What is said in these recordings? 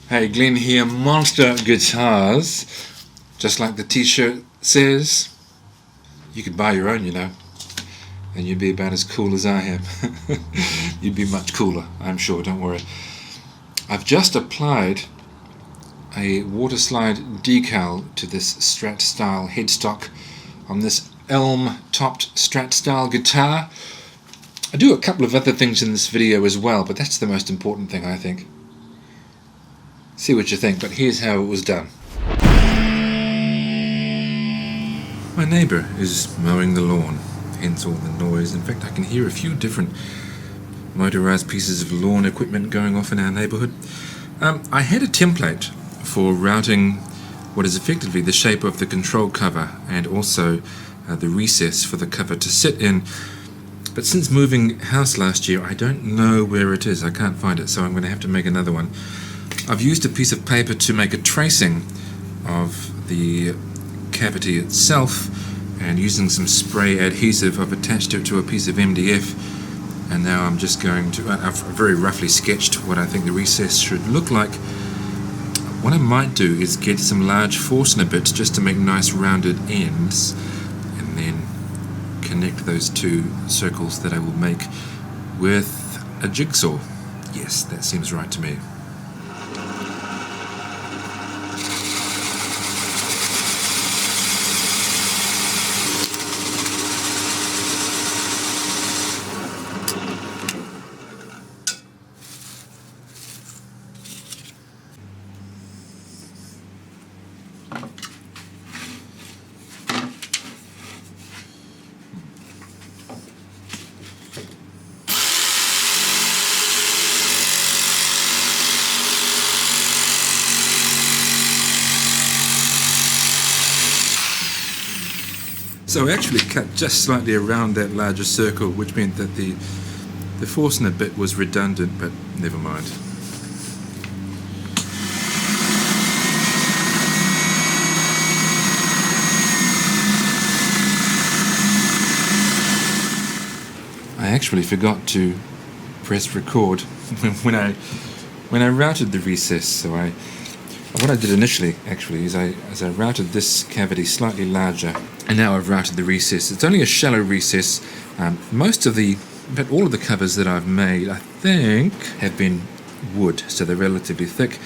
Hey, Glenn here, Monster Guitars. Just like the t-shirt says, you could buy your own, and you'd be about as cool as I am. You'd be much cooler, I'm sure, don't worry. I've just applied a waterslide decal to this Strat style headstock on this elm topped Strat style guitar. I do a couple of other things in this video as well, but that's the most important thing, I think. See what you think, but here's how it was done. My neighbour is mowing the lawn, hence all the noise. In fact, I can hear a few different motorised pieces of lawn equipment going off in our neighbourhood. I had a template for routing what is effectively the shape of the control cover and also the recess for the cover to sit in. But since moving house last year, I don't know where it is. I can't find it, so I'm going to have to make another one. I've used a piece of paper to make a tracing of the cavity itself, and using some spray adhesive I've attached it to a piece of MDF, and now I'm just going to, I've very roughly sketched what I think the recess should look like. What I might do is get some large Forstner bits just to make nice rounded ends, and then connect those two circles that I will make with a jigsaw. Yes, that seems right to me. So I actually cut just slightly around that larger circle, which meant that the Forstner bit was redundant, but never mind. I actually forgot to press record when I routed the recess. So what I did initially actually is I routed this cavity slightly larger, and now I've routed the recess. It's only a shallow recess. In fact, all of the covers that I've made, I think, have been wood, so they're relatively thick.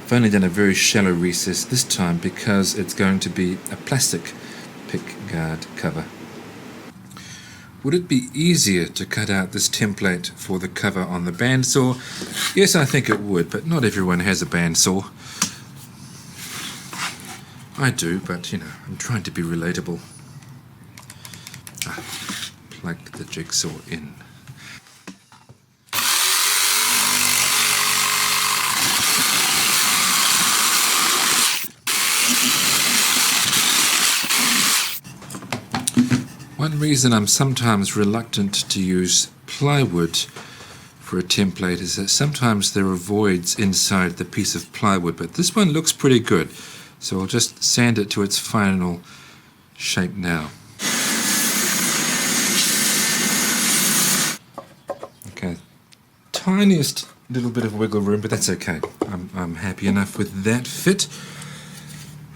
I've only done a very shallow recess this time because it's going to be a plastic pick guard cover. Would it be easier to cut out this template for the cover on the bandsaw? Yes, I think it would, but not everyone has a bandsaw. I do, but I'm trying to be relatable. Plug the jigsaw in. One reason I'm sometimes reluctant to use plywood for a template is that sometimes there are voids inside the piece of plywood, but this one looks pretty good. So I'll just sand it to its final shape now. Okay, tiniest little bit of wiggle room, but that's okay. I'm happy enough with that fit.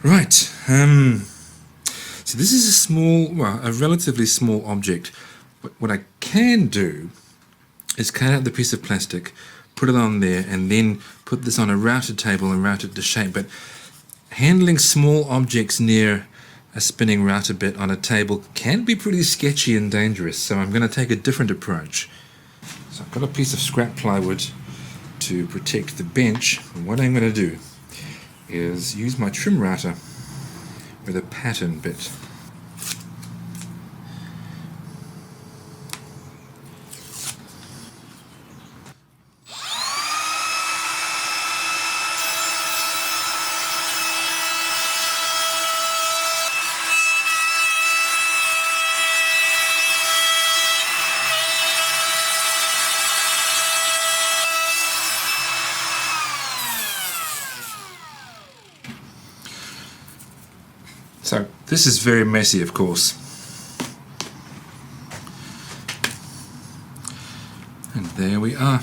Right, so this is a relatively small object. What I can do is cut out the piece of plastic, put it on there, and then put this on a routed table and route it to shape. But handling small objects near a spinning router bit on a table can be pretty sketchy and dangerous, so I'm going to take a different approach. So I've got a piece of scrap plywood to protect the bench, and what I'm going to do is use my trim router with a pattern bit. So this is very messy, of course. And there we are.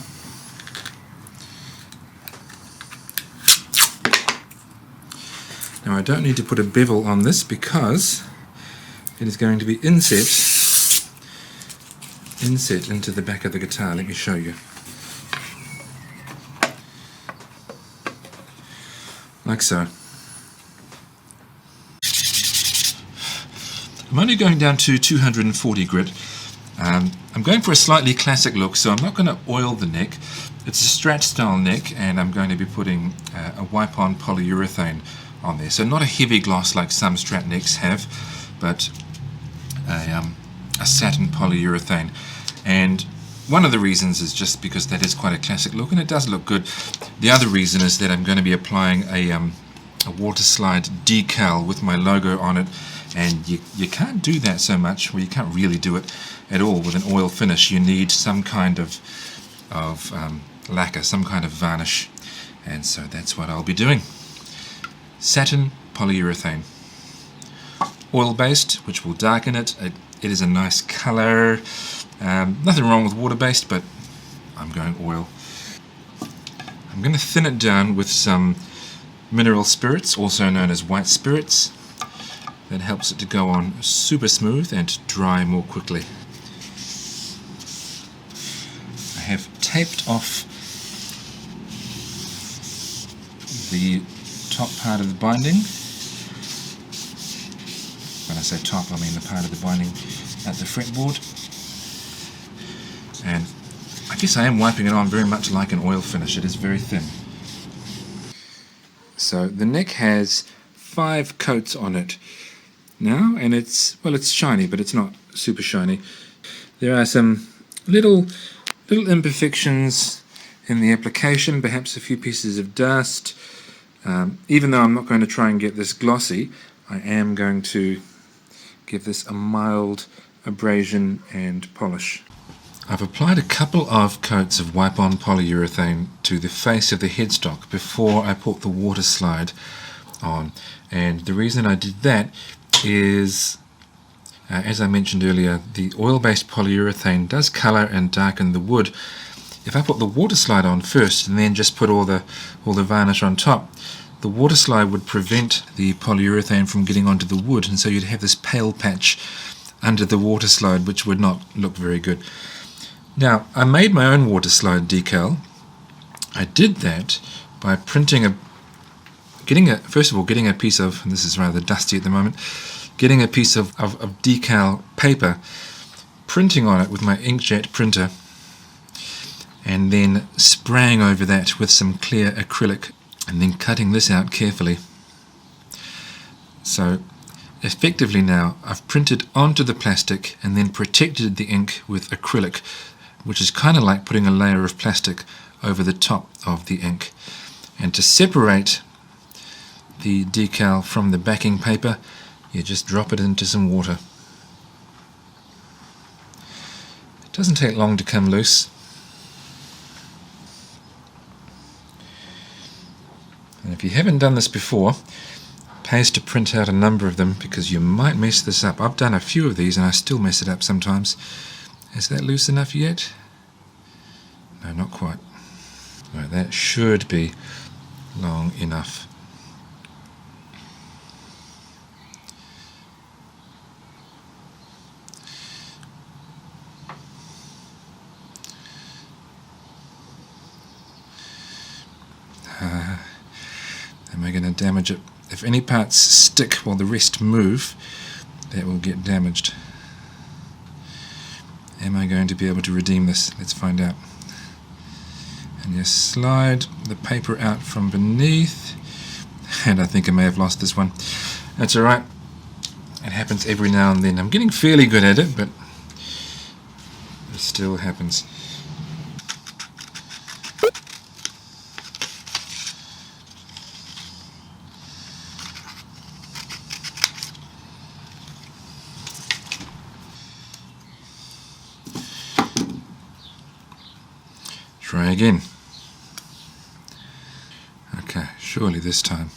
Now I don't need to put a bevel on this because it is going to be inset into the back of the guitar. Let me show you. Like so. I'm only going down to 240 grit. I'm going for a slightly classic look, so I'm not going to oil the neck. It's a Strat style neck, and I'm going to be putting a wipe-on polyurethane on there. So not a heavy gloss like some Strat necks have, but a satin polyurethane. And one of the reasons is just because that is quite a classic look, and it does look good. The other reason is that I'm going to be applying a waterslide decal with my logo on it, and you can't do that so much, well, you can't really do it at all with an oil finish. You need some kind of lacquer, some kind of varnish, and so that's what I'll be doing. Satin polyurethane, oil based, which will darken it. It is a nice color. Nothing wrong with water based, but I'm going oil. I'm going to thin it down with some mineral spirits, also known as white spirits. That helps it to go on super smooth and dry more quickly. I have taped off the top part of the binding. When I say top, I mean the part of the binding at the fretboard. And I guess I am wiping it on very much like an oil finish. It is very thin. So the neck has 5 coats on it now, and it's shiny, but it's not super shiny. There are some little imperfections in the application, perhaps a few pieces of dust. Even though I'm not going to try and get this glossy, I am going to give this a mild abrasion and polish. I've applied a couple of coats of wipe-on polyurethane to the face of the headstock before I put the waterslide on, and the reason I did that is, as I mentioned earlier, the oil-based polyurethane does colour and darken the wood. If I put the waterslide on first and then just put all the varnish on top, the waterslide would prevent the polyurethane from getting onto the wood, and so you'd have this pale patch under the waterslide, which would not look very good. Now, I made my own waterslide decal. I did that by getting a piece of, and this is rather dusty at the moment, getting a piece of decal paper, printing on it with my inkjet printer, and then spraying over that with some clear acrylic, and then cutting this out carefully. So effectively now I've printed onto the plastic and then protected the ink with acrylic, which is kind of like putting a layer of plastic over the top of the ink. And to separate the decal from the backing paper, you just drop it into some water. It doesn't take long to come loose. And if you haven't done this before, it pays to print out a number of them, because you might mess this up. I've done a few of these and I still mess it up sometimes. Is that loose enough yet? No, not quite. Right, that should be long enough. Am I going to damage it? If any parts stick while the rest move, that will get damaged. Am I going to be able to redeem this? Let's find out. And you slide the paper out from beneath, and I think I may have lost this one. That's alright. It happens every now and then. I'm getting fairly good at it, but it still happens. Try again. Okay, surely this time.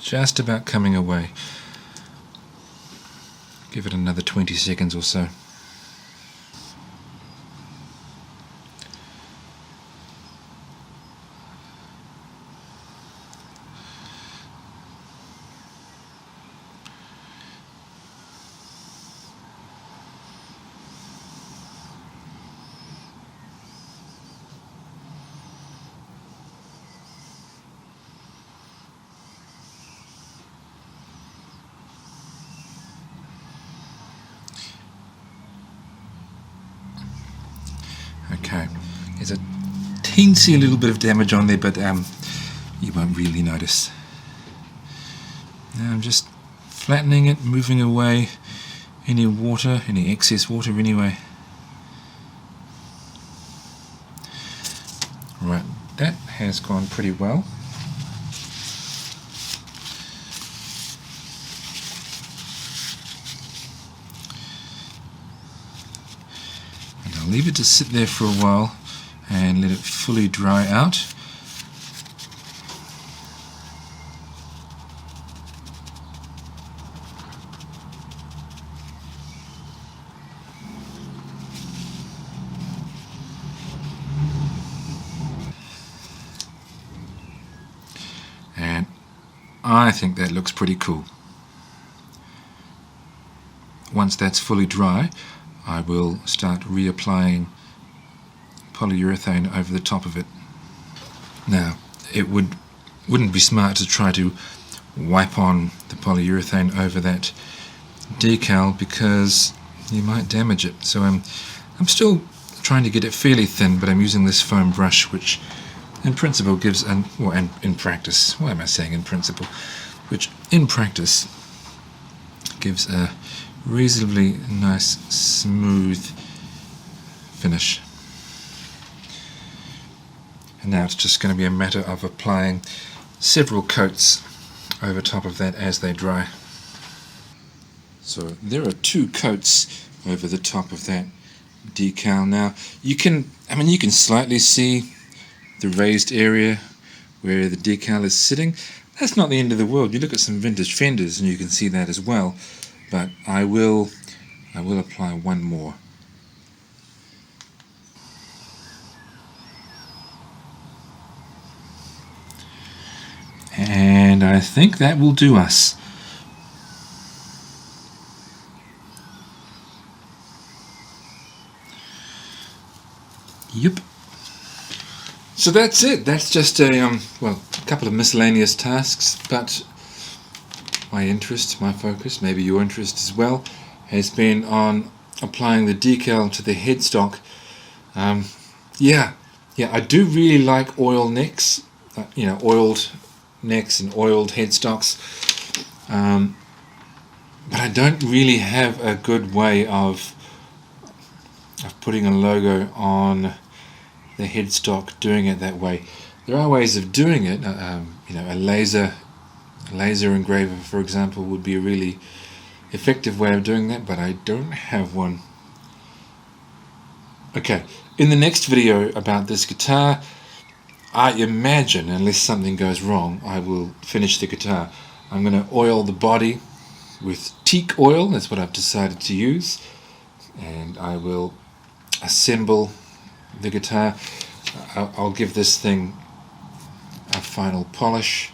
just about coming away. Give it another 20 seconds or so. Okay, there's a teensy little bit of damage on there, but you won't really notice. Now I'm just flattening it, moving away any water, any excess water anyway. Right, that has gone pretty well. I'll leave it to sit there for a while and let it fully dry out. And I think that looks pretty cool. Once that's fully dry, I will start reapplying polyurethane over the top of it. Now, it wouldn't be smart to try to wipe on the polyurethane over that decal because you might damage it. So I'm still trying to get it fairly thin, but I'm using this foam brush, which in principle gives and in practice, why am I saying in principle? Which in practice gives a reasonably nice smooth finish. And now it's just going to be a matter of applying several coats over top of that as they dry. So there are 2 coats over the top of that decal. Now you can slightly see the raised area where the decal is sitting. That's not the end of the world. You look at some vintage fenders and you can see that as well. But I will apply one more. And I think that will do us. Yep. So that's it. That's just a couple of miscellaneous tasks, but my interest, my focus, maybe your interest as well, has been on applying the decal to the headstock. I do really like oil necks, oiled necks and oiled headstocks, but I don't really have a good way of putting a logo on the headstock, doing it that way. There are ways of doing it. A laser engraver, for example, would be a really effective way of doing that, but I don't have one. Okay, in the next video about this guitar, I imagine, unless something goes wrong, I will finish the guitar. I'm going to oil the body with teak oil, that's what I've decided to use, and I will assemble the guitar. I'll give this thing a final polish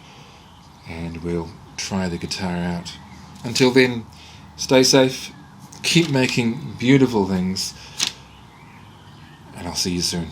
and we'll try the guitar out. Until then, stay safe, keep making beautiful things, and I'll see you soon.